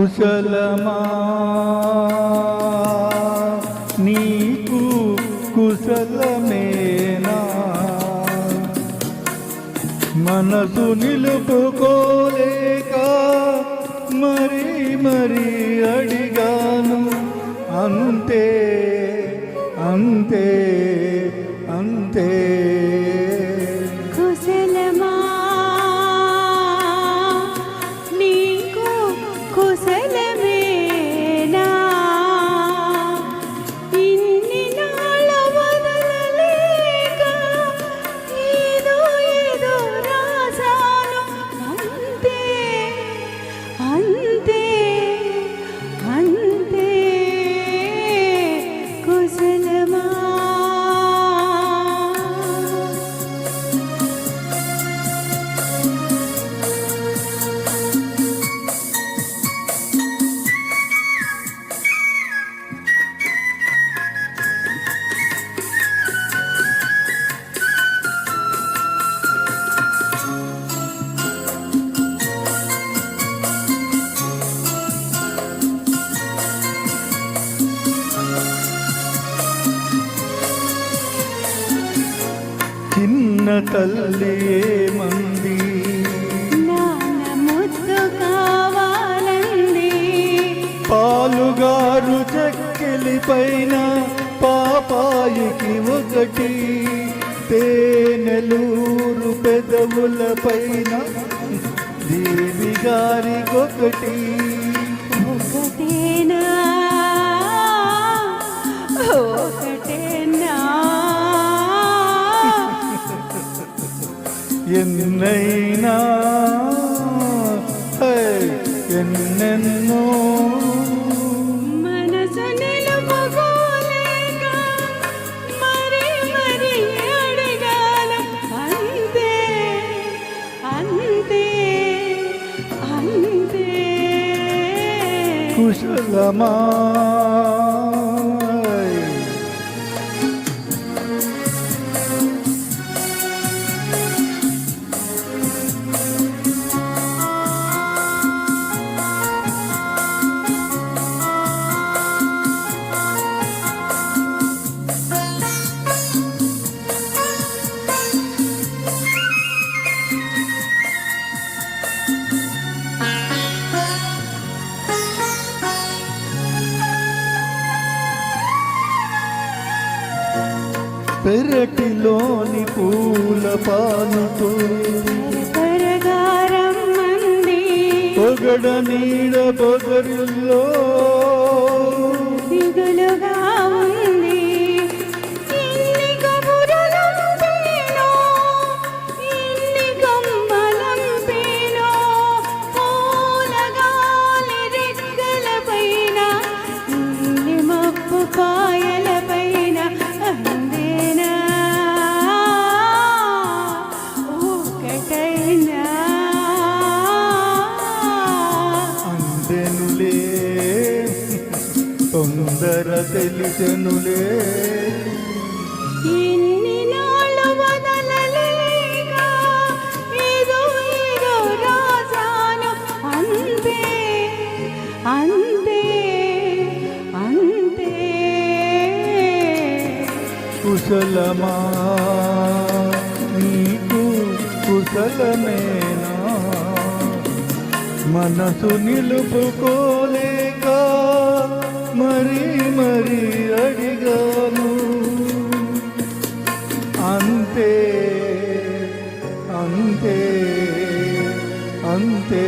కుశలమా నీకు కుశలమేనా మనసు నిలుపుకోలేక మరి మరి అడిగాను అంతే అంతే అంతే కుశలమా నీకు కుశలమేనా ఇన్ని నాళ్ళ వదలలేక ఏదో ఏదో రాసాను అంతే అంతే అంతే కుశలమా చిన్న తల్లి ఏమంది నాన్న ముద్దు కావాలండి పాలుగారు చెక్కిలి పైన పాపాయికి ఒకటి తేనెలూరు పెదవుల పైన దేవి గారికొకటి ఒకటేనా ఒకటేనా ఎన్నైనా ఎన్నెన్నో మనసు నిలుపుకోలేక మరి మరి అడిగాను అంతే అంతే అంతే కుశలమా పెరటిలోని పూల పానుతూ పరగారం మంది పొగడ నీడ పొగరుల్లో దిగులుగా ఉంది ఎన్ని కబురలంపేనో ఎన్ని కమ్మలంపేనో పూలగాలి రెక్కలపైన ఎన్ని మబ్బు పాయలపైన అందేనా ఒకటైనా అందెనులే తొందర తెలిసెనులే ఇన్ని నాళ్ళు వదలలేక ఏదో ఏదో రాసాను అంతే అంతే అంతే కుశలమా నీకు కుశలమేనా మనసు నిలుపుకోలేక మరి మరి అడిగాను అంతే అంతే అంతే